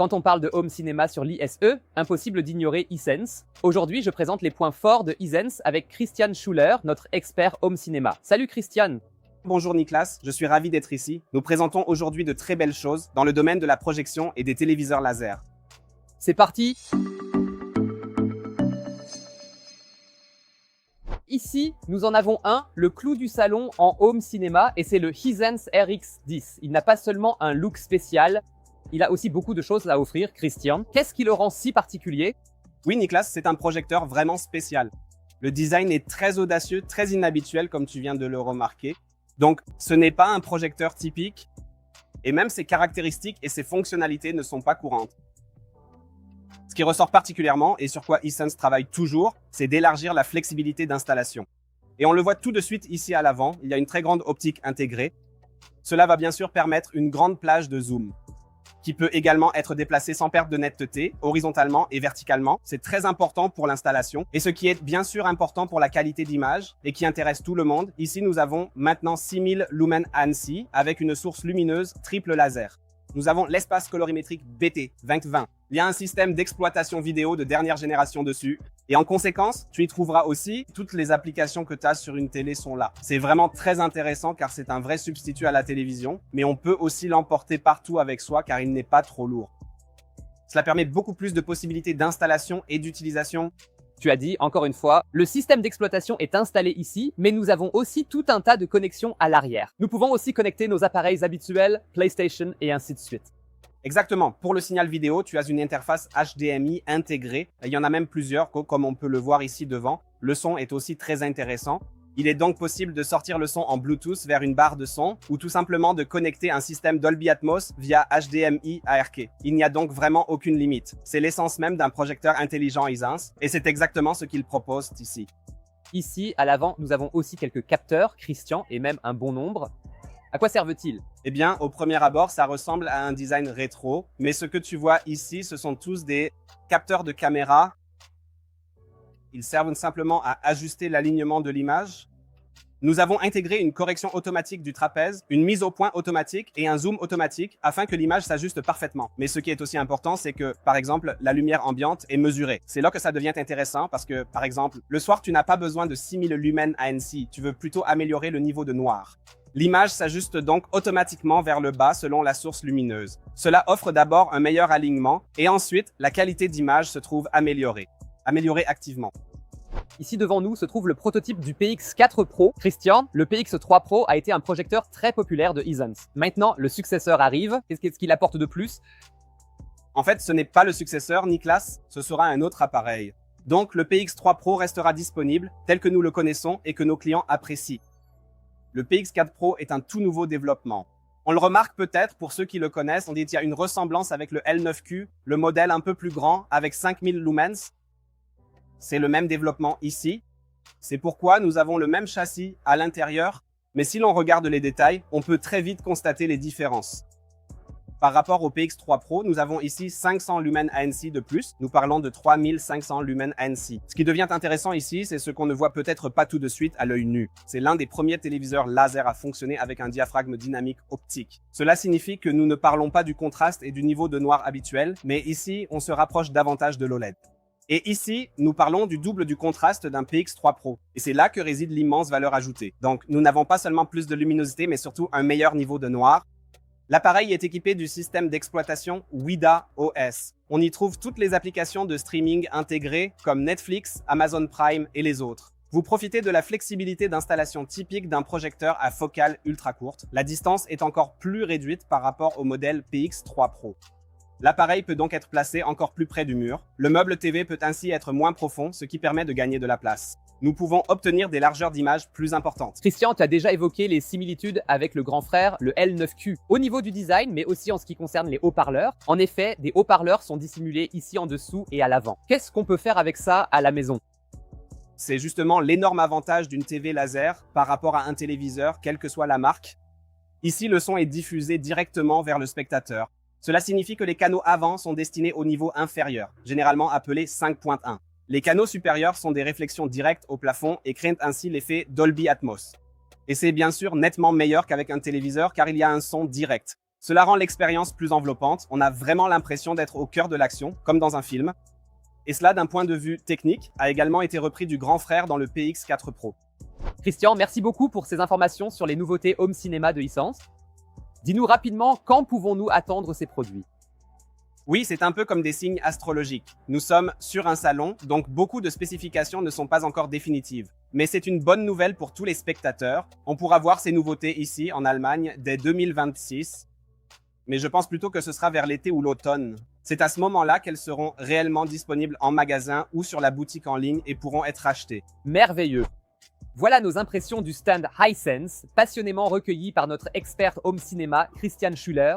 Quand on parle de home cinéma sur l'ISE, impossible d'ignorer Hisense. Aujourd'hui, je présente les points forts de Hisense avec Christian Schuller, notre expert home cinéma. Salut Christian! Bonjour Nicolas, je suis ravi d'être ici. Nous présentons aujourd'hui de très belles choses dans le domaine de la projection et des téléviseurs laser. C'est parti! Ici, nous en avons un, le clou du salon en home cinéma, et c'est le Hisense RX10. Il n'a pas seulement un look spécial, il a aussi beaucoup de choses à offrir. Christian, qu'est-ce qui le rend si particulier? Oui Nicolas, c'est un projecteur vraiment spécial. Le design est très audacieux, très inhabituel comme tu viens de le remarquer. Donc ce n'est pas un projecteur typique, et même ses caractéristiques et ses fonctionnalités ne sont pas courantes. Ce qui ressort particulièrement, et sur quoi Hisense travaille toujours, c'est d'élargir la flexibilité d'installation. Et on le voit tout de suite ici à l'avant, il y a une très grande optique intégrée. Cela va bien sûr permettre une grande plage de zoom, qui peut également être déplacée sans perte de netteté, horizontalement et verticalement. C'est très important pour l'installation. Et ce qui est bien sûr important pour la qualité d'image, et qui intéresse tout le monde, ici nous avons maintenant 6000 lumens ANSI, avec une source lumineuse triple laser. Nous avons l'espace colorimétrique BT 2020. Il y a un système d'exploitation vidéo de dernière génération dessus. Et en conséquence, tu y trouveras aussi toutes les applications que tu as sur une télé sont là. C'est vraiment très intéressant car c'est un vrai substitut à la télévision, mais on peut aussi l'emporter partout avec soi car il n'est pas trop lourd. Cela permet beaucoup plus de possibilités d'installation et d'utilisation. Tu as dit, encore une fois, le système d'exploitation est installé ici, mais nous avons aussi tout un tas de connexions à l'arrière. Nous pouvons aussi connecter nos appareils habituels, PlayStation et ainsi de suite. Exactement. Pour le signal vidéo, tu as une interface HDMI intégrée. Il y en a même plusieurs, comme on peut le voir ici devant. Le son est aussi très intéressant. Il est donc possible de sortir le son en Bluetooth vers une barre de son ou tout simplement de connecter un système Dolby Atmos via HDMI ARK. Il n'y a donc vraiment aucune limite. C'est l'essence même d'un projecteur intelligent Hisense et c'est exactement ce qu'il propose ici. Ici, à l'avant, nous avons aussi quelques capteurs, Christian, et même un bon nombre. À quoi servent-ils? Eh bien, au premier abord, ça ressemble à un design rétro, mais ce que tu vois ici, ce sont tous des capteurs de caméra. Ils servent simplement à ajuster l'alignement de l'image. Nous avons intégré une correction automatique du trapèze, une mise au point automatique et un zoom automatique afin que l'image s'ajuste parfaitement. Mais ce qui est aussi important, c'est que, par exemple, la lumière ambiante est mesurée. C'est là que ça devient intéressant parce que, par exemple, le soir, tu n'as pas besoin de 6000 lumens ANC, tu veux plutôt améliorer le niveau de noir. L'image s'ajuste donc automatiquement vers le bas selon la source lumineuse. Cela offre d'abord un meilleur alignement et ensuite, la qualité d'image se trouve améliorée activement. Ici devant nous se trouve le prototype du PX4 Pro. Christian, le PX3 Pro a été un projecteur très populaire de Hisense. Maintenant, le successeur arrive. Qu'est-ce qu'il apporte de plus? En fait, ce n'est pas le successeur, Nicolas, ce sera un autre appareil. Donc, le PX3 Pro restera disponible tel que nous le connaissons et que nos clients apprécient. Le PX4 Pro est un tout nouveau développement. On le remarque peut-être pour ceux qui le connaissent, on dit qu'il y a une ressemblance avec le L9Q, le modèle un peu plus grand avec 5000 lumens. C'est le même développement ici. C'est pourquoi nous avons le même châssis à l'intérieur, mais si l'on regarde les détails, on peut très vite constater les différences. Par rapport au PX3 Pro, nous avons ici 500 lumens ANC de plus. Nous parlons de 3500 lumens ANC. Ce qui devient intéressant ici, c'est ce qu'on ne voit peut-être pas tout de suite à l'œil nu. C'est l'un des premiers téléviseurs laser à fonctionner avec un diaphragme dynamique optique. Cela signifie que nous ne parlons pas du contraste et du niveau de noir habituel, mais ici, on se rapproche davantage de l'OLED. Et ici, nous parlons du double du contraste d'un PX3 Pro. Et c'est là que réside l'immense valeur ajoutée. Donc, nous n'avons pas seulement plus de luminosité, mais surtout un meilleur niveau de noir. L'appareil est équipé du système d'exploitation Wida OS. On y trouve toutes les applications de streaming intégrées comme Netflix, Amazon Prime et les autres. Vous profitez de la flexibilité d'installation typique d'un projecteur à focale ultra courte. La distance est encore plus réduite par rapport au modèle PX3 Pro. L'appareil peut donc être placé encore plus près du mur. Le meuble TV peut ainsi être moins profond, ce qui permet de gagner de la place. Nous pouvons obtenir des largeurs d'image plus importantes. Christian, tu as déjà évoqué les similitudes avec le grand frère, le L9Q, au niveau du design, mais aussi en ce qui concerne les haut-parleurs. En effet, des haut-parleurs sont dissimulés ici en dessous et à l'avant. Qu'est-ce qu'on peut faire avec ça à la maison? C'est justement l'énorme avantage d'une TV laser par rapport à un téléviseur, quelle que soit la marque. Ici, le son est diffusé directement vers le spectateur. Cela signifie que les canaux avant sont destinés au niveau inférieur, généralement appelé 5.1. Les canaux supérieurs sont des réflexions directes au plafond et créent ainsi l'effet Dolby Atmos. Et c'est bien sûr nettement meilleur qu'avec un téléviseur car il y a un son direct. Cela rend l'expérience plus enveloppante, on a vraiment l'impression d'être au cœur de l'action, comme dans un film. Et cela, d'un point de vue technique, a également été repris du grand frère dans le PX4 Pro. Christian, merci beaucoup pour ces informations sur les nouveautés Home Cinéma de Hisense. Dis-nous rapidement, quand pouvons-nous attendre ces produits? Oui, c'est un peu comme des signes astrologiques. Nous sommes sur un salon, donc beaucoup de spécifications ne sont pas encore définitives. Mais c'est une bonne nouvelle pour tous les spectateurs. On pourra voir ces nouveautés ici, en Allemagne, dès 2026. Mais je pense plutôt que ce sera vers l'été ou l'automne. C'est à ce moment-là qu'elles seront réellement disponibles en magasin ou sur la boutique en ligne et pourront être achetées. Merveilleux. Voilà nos impressions du stand Hisense, passionnément recueillies par notre expert Home Cinéma, Christian Schuller.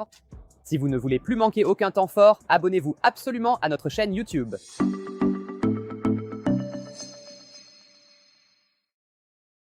Si vous ne voulez plus manquer aucun temps fort, abonnez-vous absolument à notre chaîne YouTube.